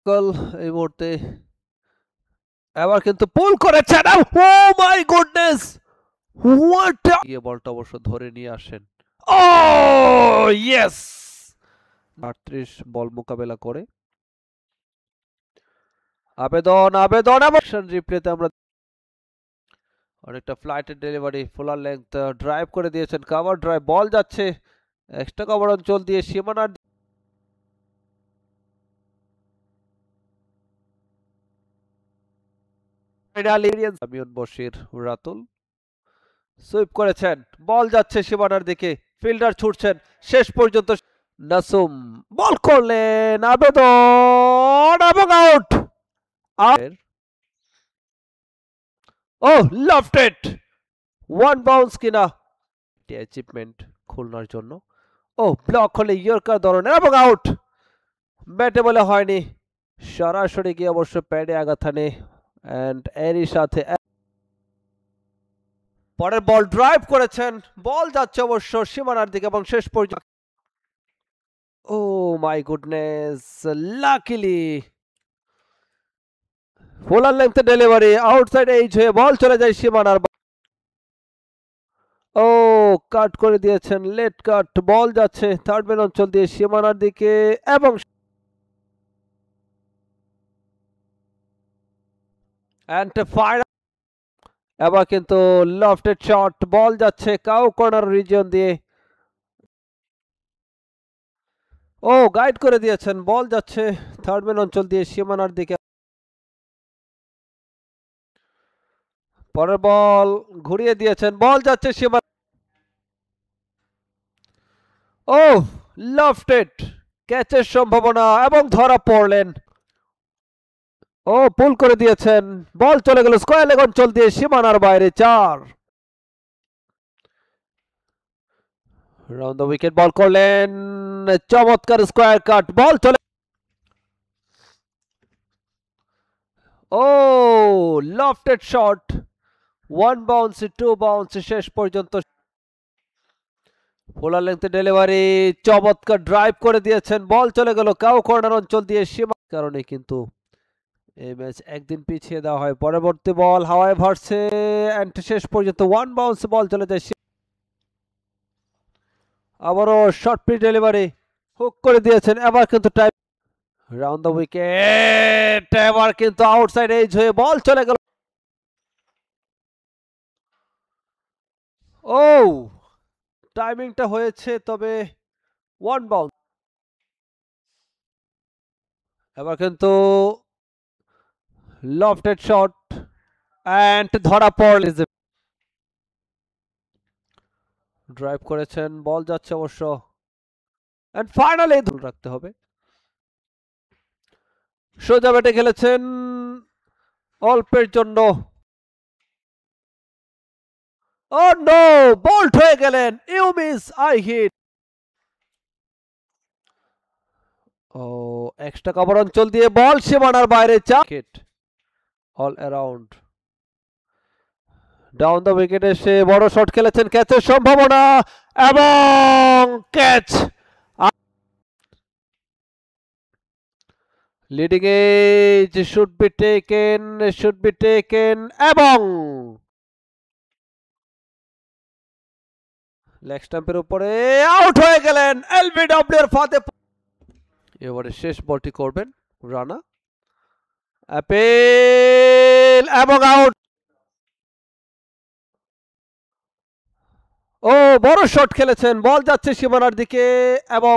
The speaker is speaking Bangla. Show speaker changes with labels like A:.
A: কল এই মুহূর্তে এবার কিন্তু পুল করেছেন। ও মাই গুডনেস, হোয়াট গিয়ে বলটা অবশ্য ধরে নিয়ে আসেন। ও ইয়েস, 38 বল মোকাবেলা করে আবেদন আবেদন এবং রিপ্লেতে আমরা অনেকটা ফ্লাইটের ডেলিভারি, ফুলার লেংথ ড্রাইভ করে দিয়েছেন, কভার ড্রাইভ, বল যাচ্ছে এক্সট্রা কভার অঞ্চল দিয়ে সীমানার আমিউন বশির রাতুল সুইপ করেছেন, বল যাচ্ছে সীমানার দিকে, ফিল্ডার ছুটছেন, শেষ পর্যন্ত নাসুম বল করলেন, আবেদন এবং আউট। ও লফটেড, ওয়ান বাউন্স কিনা অ্যাচিভমেন্ট খুলনার জন্য। ও ব্লক হলে ইয়র্কার ধরনের এবং আউট, ব্যাটে বলে হয়নি, সরাসরি গিয়ে অবশ্য প্যাডে আঘাত হানে এন্ড এরই সাথে পরের বল ড্রাইভ করেছেন, বল যাচ্ছে অবশ্য সীমানার দিকে এবং শেষ পর্যন্ত oh my goodness, luckily fuller length delivery, outside edge হয়ে বল চলে যায় সীমানার। ও কাট করে দিয়েছেন, লেট কাট, বল যাচ্ছে থার্ড ম্যান অঞ্চল দিয়ে সীমানার দিকে এবং এবার কিন্তু লফটেড শট, বল যাচ্ছে কাউ কর্নার রিজিয়ন দিয়ে। ও গাইড করে দিয়েছেন, বল যাচ্ছে থার্ড ম্যান অঞ্চল দিয়ে সীমানার দিকে। পরের বল ঘুরিয়ে দিয়েছেন, বল যাচ্ছে সীমানা। ও লফটেড, ক্যাচের সম্ভাবনা এবং ধরা পড়লেন। ও পুল করে দিয়েছেন, বল চলে গেল স্কয়ার লেগ অঞ্চল দিয়ে সীমানার বাইরে, 4 রাউন্ড দ্য উইকেট বল করলেন, চমৎকার স্কয়ার কাট, বল চলে ও লফটেড শট, 1 বাউন্স 2 বাউন্স, শেষ পর্যন্ত ফুলার লেংথে ডেলিভারি, চমৎকার ড্রাইভ করে দিয়েছেন, বল চলে গেল কাউ কর্নার অঞ্চল দিয়ে সীমা কারণে কিন্তু এই ম্যাচ একদিন পিছিয়ে দেওয়া হয়। পরবর্তী বল হাওয়ায় ভাসছে এন্ড শেষ পর্যন্ত 1 বাউন্স বল চলে যায়, আবারও শর্ট পিচ ডেলিভারি হুক করে দিয়েছেন, এবার কিন্তু টাইম রাউন্ড দ্য উইকেট, এবার কিন্তু আউটসাইড এজ হয়ে বল চলে গেল। ও টাইমিংটা হয়েছে, তবে 1 বাউন্স। এবার কিন্তু লফটেড শট এন্ড ধরা পড়ল, ড্রাইভ করেছেন, বল যাচ্ছে অবশ্য এন্ড ফাইনালি ধরে রাখতে হবে। সোজা ব্যাটে খেলেছেন অল্পের জন্য, ও নো, বোল্ট হয়ে গেলেন, ইউ মিস আই হিট। ও এক্সট্রা কভার অঞ্চল দিয়ে বল সীমানার বাইরে, 4 wicket all around. Down the wicket এসে বড় শট খেলেছেন, ক্যাচের সম্ভাবনা এবং catch, leading edge should be taken এবং লেগ স্টাম্পের উপরে আউট হয়ে গেলেন এলবিডব্লিউ এর ফাঁদে। এবারে শেষ বলটি করবেন রানা, অ্যাপেল এবং আউট। ও বড় শট খেলেছেন, বল যাচ্ছে সীমানার দিকে এবং